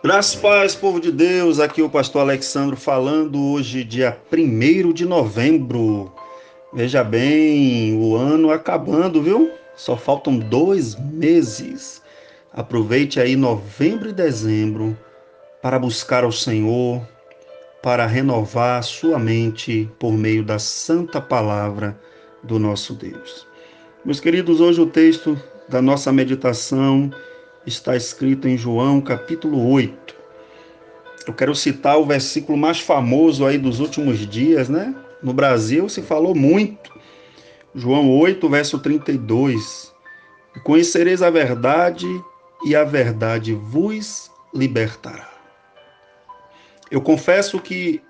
Graças e paz, povo de Deus, aqui o pastor Alexandro falando hoje, dia 1º de novembro. Veja bem, o ano acabando, viu? Só faltam 2 meses. Aproveite aí novembro e dezembro para buscar ao Senhor, para renovar sua mente por meio da santa palavra do nosso Deus. Meus queridos, hoje o texto da nossa meditação está escrito em João capítulo 8. Eu quero citar o versículo mais famoso aí dos últimos dias, né? No Brasil se falou muito. João 8, verso 32. Conhecereis a verdade e a verdade vos libertará. Eu confesso que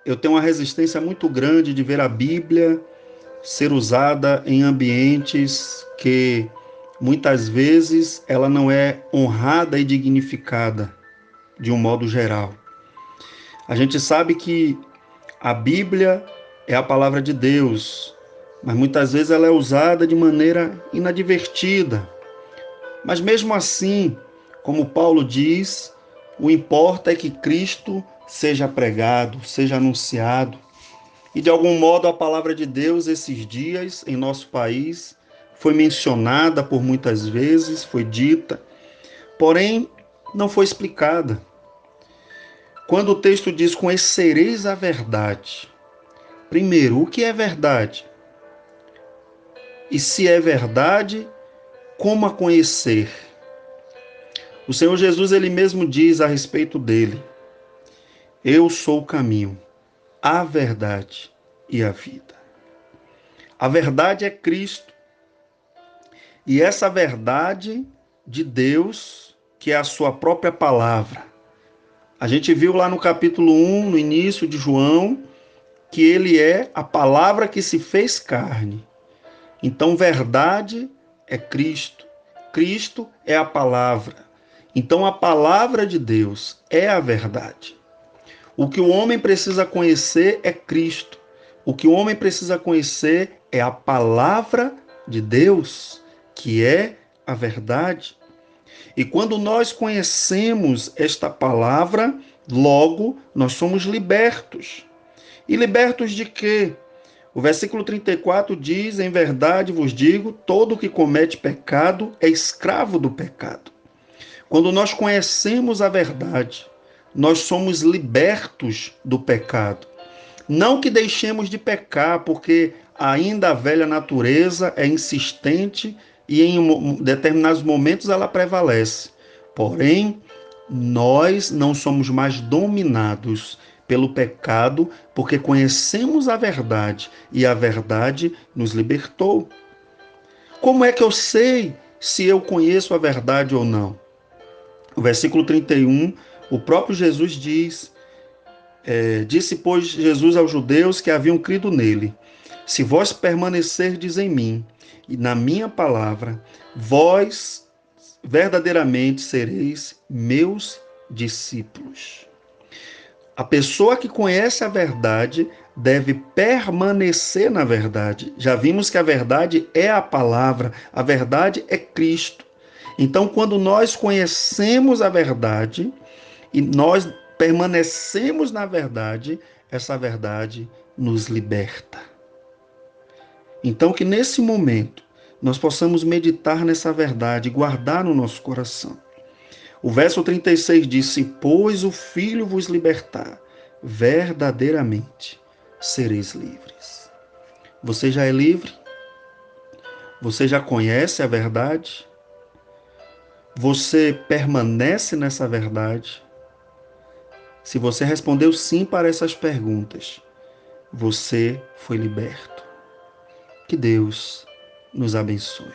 eu tenho uma resistência muito grande de ver a Bíblia ser usada em ambientes que muitas vezes ela não é honrada e dignificada de um modo geral. A gente sabe que a Bíblia é a palavra de Deus, mas muitas vezes ela é usada de maneira inadvertida. Mas mesmo assim, como Paulo diz, o importa é que Cristo seja pregado, seja anunciado. E de algum modo a palavra de Deus esses dias em nosso país foi mencionada por muitas vezes, foi dita, porém não foi explicada. Quando o texto diz conhecereis a verdade, primeiro, o que é verdade? E se é verdade, como a conhecer? O Senhor Jesus, ele mesmo diz a respeito dele: Eu sou o caminho, a verdade e a vida. A verdade é Cristo. E essa verdade de Deus, que é a sua própria palavra. A gente viu lá no capítulo 1, no início de João, que ele é a palavra que se fez carne. Então, verdade é Cristo. Cristo é a palavra. Então, a palavra de Deus é a verdade. O que o homem precisa conhecer é Cristo. O que o homem precisa conhecer é a palavra de Deus, que é a verdade. E quando nós conhecemos esta palavra, logo nós somos libertos. E libertos de quê? O versículo 34 diz: Em verdade vos digo, todo que comete pecado é escravo do pecado. Quando nós conhecemos a verdade, nós somos libertos do pecado. Não que deixemos de pecar, porque ainda a velha natureza é insistente e em determinados momentos ela prevalece. Porém, nós não somos mais dominados pelo pecado, porque conhecemos a verdade e a verdade nos libertou. Como é que eu sei se eu conheço a verdade ou não? O versículo 31, o próprio Jesus diz: Disse, pois, Jesus aos judeus que haviam crido nele: Se vós permanecerdes em mim e na minha palavra, vós verdadeiramente sereis meus discípulos. A pessoa que conhece a verdade deve permanecer na verdade. Já vimos que a verdade é a palavra, a verdade é Cristo. Então, quando nós conhecemos a verdade e nós permanecemos na verdade, essa verdade nos liberta. Então, que nesse momento nós possamos meditar nessa verdade, guardar no nosso coração. O verso 36 diz: Se, pois, o Filho vos libertar, verdadeiramente sereis livres. Você já é livre? Você já conhece a verdade? Você permanece nessa verdade? Se você respondeu sim para essas perguntas, você foi liberto. Que Deus nos abençoe.